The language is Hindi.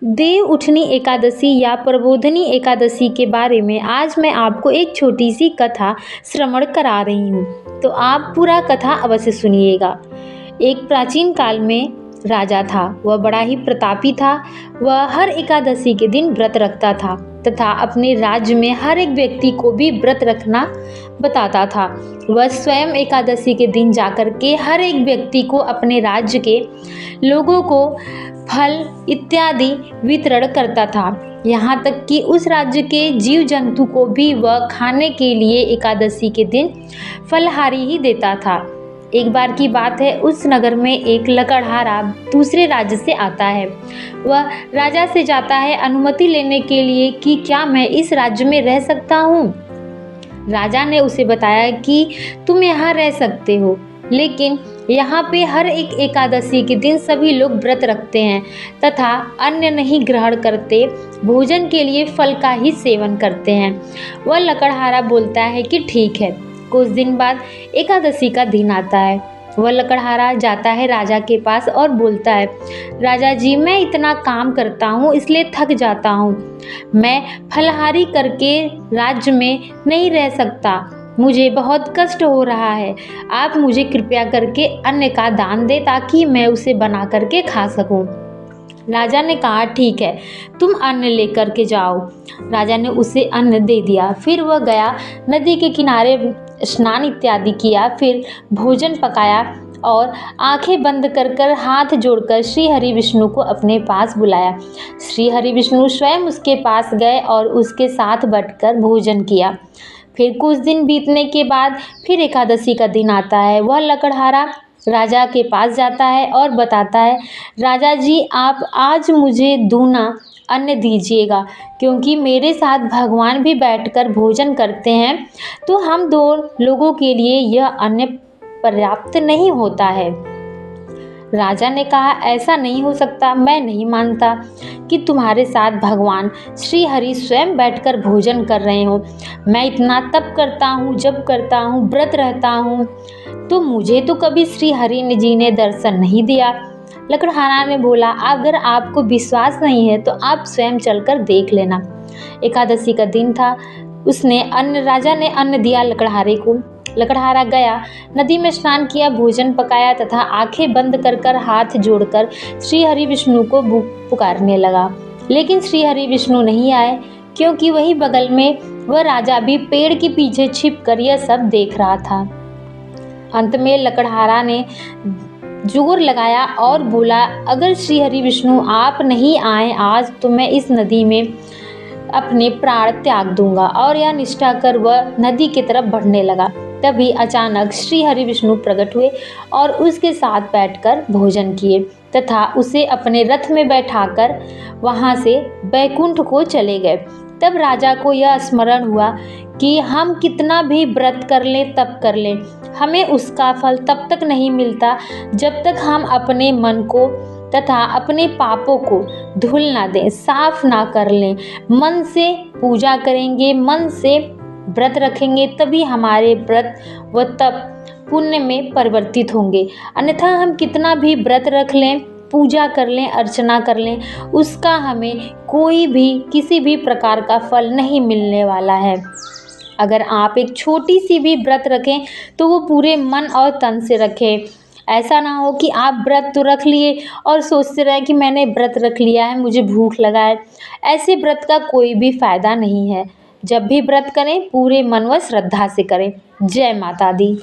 देव उठनी एकादशी या प्रबोधिनी एकादशी के बारे में आज मैं आपको एक छोटी सी कथा श्रवण करा रही हूँ, तो आप पूरा कथा अवश्य सुनिएगा। एक प्राचीन काल में राजा था। वह बड़ा ही प्रतापी था। वह हर एकादशी के दिन व्रत रखता था तथा अपने राज्य में हर एक व्यक्ति को भी व्रत रखना बताता था। वह स्वयं एकादशी के दिन जाकर के हर एक व्यक्ति को, अपने राज्य के लोगों को फल इत्यादि वितरण करता था। यहाँ तक कि उस राज्य के जीव जंतु को भी वह खाने के लिए एकादशी के दिन फलहारी ही देता था। एक बार की बात है, उस नगर में एक लकड़हारा दूसरे राज्य से आता है। वह राजा से जाता है अनुमति लेने के लिए कि क्या मैं इस राज्य में रह सकता हूँ। राजा ने उसे बताया कि तुम यहाँ रह सकते हो, लेकिन यहाँ पे हर एक एकादशी के दिन सभी लोग व्रत रखते हैं तथा अन्न नहीं ग्रहण करते, भोजन के लिए फल का ही सेवन करते हैं। वह लकड़हारा बोलता है कि ठीक है। कुछ दिन बाद एकादशी का दिन आता है। वह लकड़हारा जाता है राजा के पास और बोलता है, राजा जी, मैं इतना काम करता हूँ इसलिए थक जाता हूँ। मैं फलहारी करके राज्य में नहीं रह सकता, मुझे बहुत कष्ट हो रहा है। आप मुझे कृपया करके अन्न का दान दें ताकि मैं उसे बना करके खा सकूं। राजा ने कहा, ठीक है, तुम अन्न लेकर के जाओ। राजा ने उसे अन्न दे दिया। फिर वह गया, नदी के किनारे स्नान इत्यादि किया, फिर भोजन पकाया और आंखें बंद कर हाथ जोड़कर श्री हरि विष्णु को अपने पास बुलाया। श्री हरि विष्णु स्वयं उसके पास गए और उसके साथ बैठकर भोजन किया। फिर कुछ दिन बीतने के बाद फिर एकादशी का दिन आता है। वह लकड़हारा राजा के पास जाता है और बताता है, राजा जी, आप आज मुझे दूना अन्न दीजिएगा, क्योंकि मेरे साथ भगवान भी बैठकर भोजन करते हैं, तो हम दो लोगों के लिए यह अन्न पर्याप्त नहीं होता है। राजा ने कहा, ऐसा नहीं हो सकता। मैं नहीं मानता कि तुम्हारे साथ भगवान श्री हरि स्वयं बैठकर भोजन कर रहे हो। मैं इतना तप करता हूँ, जप करता हूँ, व्रत रहता हूँ, तो मुझे तो कभी श्री हरि जी ने दर्शन नहीं दिया। लकड़हारा ने बोला, अगर आपको विश्वास नहीं है तो आप स्वयं चलकर देख लेना। एकादशी का दिन था। राजा ने अन्न दिया लकड़हारे को। लकड़हारा गया, नदी में स्नान किया, भोजन पकाया तथा आंखें बंद कर हाथ जोड़कर श्री हरि विष्णु को पुकारने लगा। लेकिन श्री हरि विष्णु नहीं आए, क्योंकि वही बगल में वह राजा भी पेड़ के पीछे छिपकर यह सब देख रहा था। अंत में लकड़हारा ने जोर लगाया और बोला, अगर श्री हरि विष्णु आप नहीं आए आज, तो मैं इस नदी में अपने प्राण त्याग दूंगा। और यह निष्ठा कर वह नदी की तरफ बढ़ने लगा। तभी अचानक श्री हरि विष्णु प्रकट हुए और उसके साथ बैठकर भोजन किए तथा उसे अपने रथ में बैठाकर वहां से बैकुंठ को चले गए। तब राजा को यह स्मरण हुआ कि हम कितना भी व्रत कर लें, तप कर लें, हमें उसका फल तब तक नहीं मिलता जब तक हम अपने मन को तथा अपने पापों को धुल ना दें, साफ ना कर लें। मन से पूजा करेंगे, मन से व्रत रखेंगे, तभी हमारे व्रत व तप पुण्य में परिवर्तित होंगे। अन्यथा हम कितना भी व्रत रख लें, पूजा कर लें, अर्चना कर लें, उसका हमें कोई भी किसी भी प्रकार का फल नहीं मिलने वाला है। अगर आप एक छोटी सी भी व्रत रखें तो वो पूरे मन और तन से रखें। ऐसा ना हो कि आप व्रत तो रख लिए और सोचते रहें कि मैंने व्रत रख लिया है, मुझे भूख लगा है। ऐसे व्रत का कोई भी फायदा नहीं है। जब भी व्रत करें पूरे मन व श्रद्धा से करें। जय माता दी।